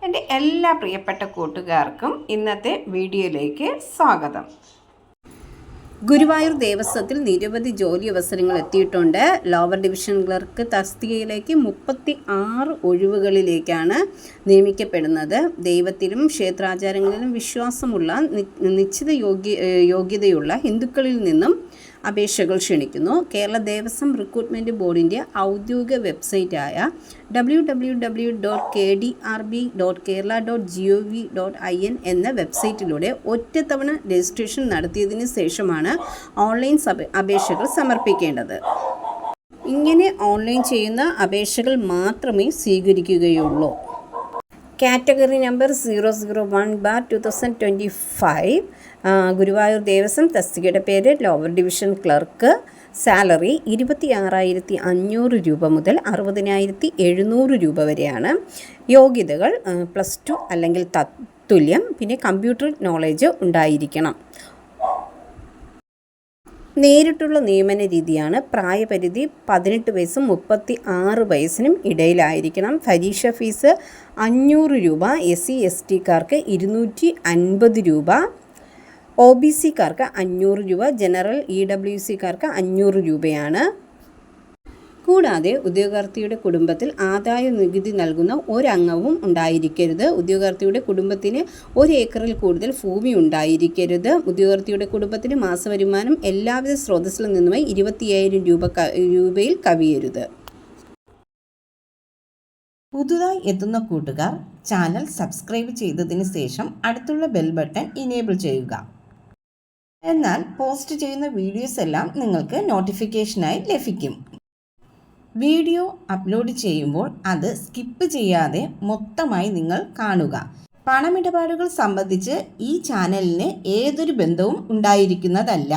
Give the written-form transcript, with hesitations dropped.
എൻ്റെ എല്ലാ പ്രിയപ്പെട്ട കൂട്ടുകാർക്കും ഇന്നത്തെ വീഡിയോയിലേക്ക് സ്വാഗതം. ഗുരുവായൂർ ദേവസ്വത്തിൽ നിരവധി ജോലി അവസരങ്ങൾ എത്തിയിട്ടുണ്ട്. ലോവർ ഡിവിഷൻ ക്ലർക്ക് തസ്തികയിലേക്ക് 36 ഒഴിവുകളിലേക്കാണ് നിയമിക്കപ്പെടുന്നത്. ദൈവത്തിലും ക്ഷേത്രാചാരങ്ങളിലും വിശ്വാസമുള്ള നിശ്ചിത യോഗ്യതയുള്ള ഹിന്ദുക്കളിൽ നിന്നും അപേക്ഷകൾ ക്ഷണിക്കുന്നു. കേരള ദേവസ്വം റിക്രൂട്ട്മെൻറ്റ് ബോർഡിൻ്റെ ഔദ്യോഗിക വെബ്സൈറ്റായ www.kdrb.kerala.gov.in എന്ന വെബ്സൈറ്റിലൂടെ ഒറ്റത്തവണ രജിസ്ട്രേഷൻ നടത്തിയതിന് ശേഷമാണ് ഓൺലൈൻ അപേക്ഷകൾ സമർപ്പിക്കേണ്ടത്. ഇങ്ങനെ ഓൺലൈൻ ചെയ്യുന്ന അപേക്ഷകൾ മാത്രമേ സ്വീകരിക്കുകയുള്ളൂ. കാറ്റഗറി നമ്പർ 001/2025 ഗുരുവായൂർ ദേവസ്വം തസ്തികയുടെ പേര് ലോവർ ഡിവിഷൻ ക്ലർക്ക്. സാലറി 26,500 രൂപ മുതൽ 60,700 രൂപ വരെയാണ്. യോഗ്യതകൾ +2 അല്ലെങ്കിൽ തത്തുല്യം, പിന്നെ കമ്പ്യൂട്ടർ നോളേജ് ഉണ്ടായിരിക്കണം. നേരിട്ടുള്ള നിയമന രീതിയാണ്. പ്രായപരിധി 18 വയസ്സും 36 വയസ്സിനും ഇടയിലായിരിക്കണം. പരീക്ഷ ഫീസ് 500 രൂപ. SC/ST-കാർക്ക് 250 രൂപ, OBC-കാർക്ക് 500 രൂപ, ജനറൽ EWC-കാർക്ക് 500 രൂപയാണ്. കൂടാതെ ഉദ്യോഗാർത്ഥിയുടെ കുടുംബത്തിൽ ആദായ നികുതി നൽകുന്ന ഒരംഗവും ഉണ്ടായിരിക്കരുത്. ഉദ്യോഗാർത്ഥിയുടെ കുടുംബത്തിന് 1 ഏക്കറിൽ കൂടുതൽ ഭൂമി ഉണ്ടായിരിക്കരുത്. ഉദ്യോഗാർത്ഥിയുടെ കുടുംബത്തിന് മാസവരുമാനം എല്ലാവിധ സ്രോതസ്സിൽ നിന്നുമായി 25,000 രൂപയിൽ കവിയരുത്. പുതുതായി എത്തുന്ന കൂട്ടുകാർ ചാനൽ സബ്സ്ക്രൈബ് ചെയ്തതിന് ശേഷം അടുത്തുള്ള ബെൽ ബട്ടൺ ഇനേബിൾ ചെയ്യുക. എന്നാൽ പോസ്റ്റ് ചെയ്യുന്ന വീഡിയോസ് എല്ലാം നിങ്ങൾക്ക് നോട്ടിഫിക്കേഷനായി ലഭിക്കും. വീഡിയോ അപ്ലോഡ് ചെയ്യുമ്പോൾ അത് സ്കിപ്പ് ചെയ്യാതെ മൊത്തമായി നിങ്ങൾ കാണുക. പണമിടപാടുകൾ സംബന്ധിച്ച് ഈ ചാനലിന് ഏതൊരു ബന്ധവും ഉണ്ടായിരിക്കുന്നതല്ല.